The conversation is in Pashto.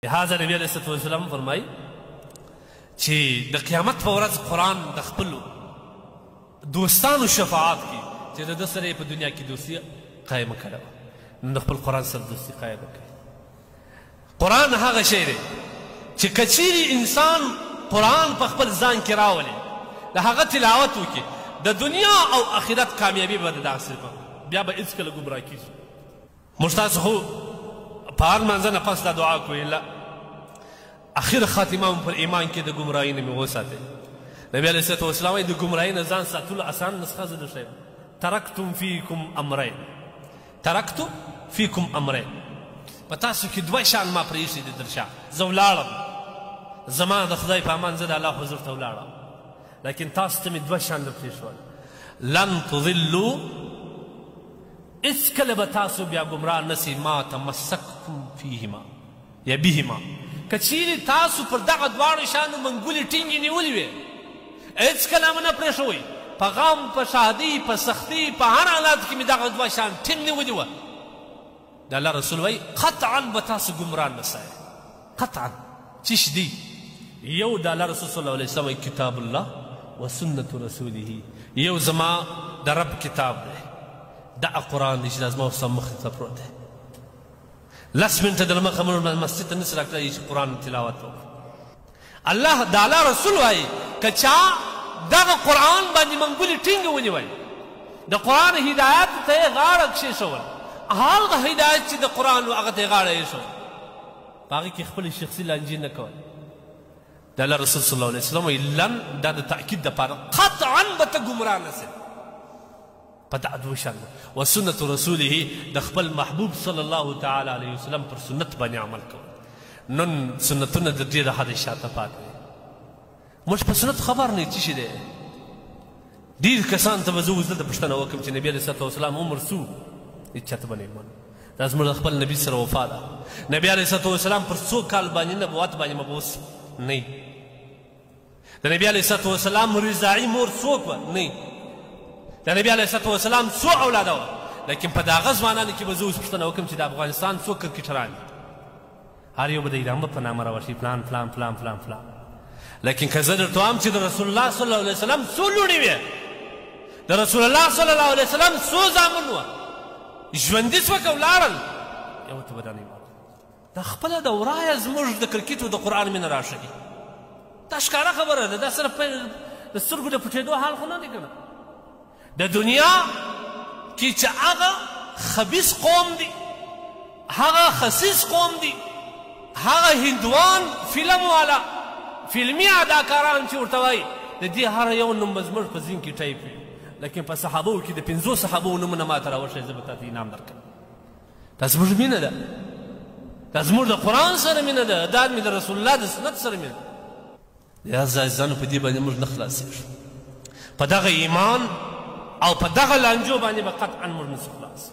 لہذا نبی علیہ السلام فرمائی چې د قیامت په ورځ قرآن د خپلو دوستانو شفاعت کی چې د ده سره یې په دنیا کې دوستي قایمه کړې وه، نن د خپل قرآن سره دوستي قایمه کړي. قرآن هغه شی دی چې که چیرې انسان قرآن په خپل ځان کې راولي، د هغه تلاوت وکړي، د دنیا او آخرت کامیابي به د دغه صرف بیا به هېڅکله ګمراه کېږي. موږ تاسو خو په هر لمانځه نه پس دا دعا کوو، الله اخر خاتمه مو پر ایمان کې د ګمراهۍ نه مې وساتئ. نبی علیه الصلوة والسلام وایي د ګمراهۍ نه ځان ساتلو اسان نسخه زه درښیم: ترکتم فیکم امرین، ترکتو فیکم امرین. په تاسو کې دوه شیان ما پرېښي دي در شا، زه ولاړم، زما د خدای په امان زه د الله حضور ته ولاړم، لیکن تاسو ته مې دوه شیان در پرېښول: لن تضلوا، هېڅکله به تاسو بیا ګمراه نسئ، ما تمسکتم فیهما یا بهما. که چیرې تاسو پر دغه دواړو شیانو منګولې ټینګې نیولې وې، هېڅکله مې نه پرېښوئ، په غم، په شادۍ، په سختۍ، په هر حالاتو کې مې دغه دوه شیان ټینګ نیولي وه. د الله رسول وایي قطعا به تاسو ګمراه نسئ، قطعا. څه دي؟ یو د الله رسول صلی الله علیه وسلم وایي کتاب الله و سنت رسوله، یو زما د رب کتاب دی، دغه قرآن دی چې دا زما او ستا مخې ته پروت دی. لس منټه د لمخه موږ مسجد ته نسي راکړی چې قرآن تلاوت وکړو. الله د الله رسول وایي که چا دغه قرآن باندې منګولې ټینګې ونیوئ، د قرآن هدایت ته یې غاړه کښېښول، هغه هدایت چې د قرآن و هغه ته یې غاړه ایښول، په هغې کې خپلې شخصي لانجې نه کول. د الله رسول صلی الله علیه وسلم وایي لن، دا د تأکید دپاره، قطعا به ته ګمراه نسې په دغه دوه شیانو. و سنت رسوله، د خپل محبوب صلی الله تعالی علیه وسلم پر سنت باندې عمل کول. نن سنتونه د ډېره حده شاته پاتې دي، موږ په سنت خبر نه یو څه شی دی. ډېر کسان ته به زه اوس دلته پوښتنه وکړم چې نبي علیه صلات وسلام عمر څو؟ هېڅ چاته به نه یې منو. دا زموږ د خپل نبي سره وفا ده. نبي علیه صلات وسلام پر څو کال باندې نبوت باندې مبعوث نه وي. د نبي علیه صلات وسلام رضاعي مور څوک وه؟ نه. د نبي علیه صلات وسلام څو اولاده وه؟ لیکن په دغه ځوانانو کې به زه اوس پوښتنه وکړم چې د افغانستان څو کرکټران دي، هر یو به د ایران په نامه راوشي، فلان فلان فلان فلان فلان. لیکن که زه درته وایم چې د رسول الله صلی الله علیه وسلم څو لوڼې وې، د رسول الله صلی الله علیه وسلم څو زامن وه، ژوندي څوک ولاړل، یو ته به دا نه وایي. دا خپله د ورایه زموږ د کرکټ او د قرآن مینه راښیي. دا ښکاره خبره ده، دا صرف د سترګو د پټېدو حال خو نه دی که نه. د دنیا کې چې هغه خبیث قوم دی، هغه خسیس قوم دی، هغه هندوان فلم والا فلمي اداکاران چې ورته وایي، د دې هر یو نوم به زموږ په ذهن کې ټایپ وي. لیکن په صحابو کې د 50 صحابو نومونه ما ته راوښیي، زه به تا ته انعام درکړم. دا زموږ مینه ده، دا زموږ د قرآن سره مینه ده، دا مې د رسول الله د سنت سره مینه ده. لهذا عزیزانو په دې باندې موږ نه خلاصېږو، په دغه ایمان او په دغه لانجو باندې به قطعا موږ نسو خلاص.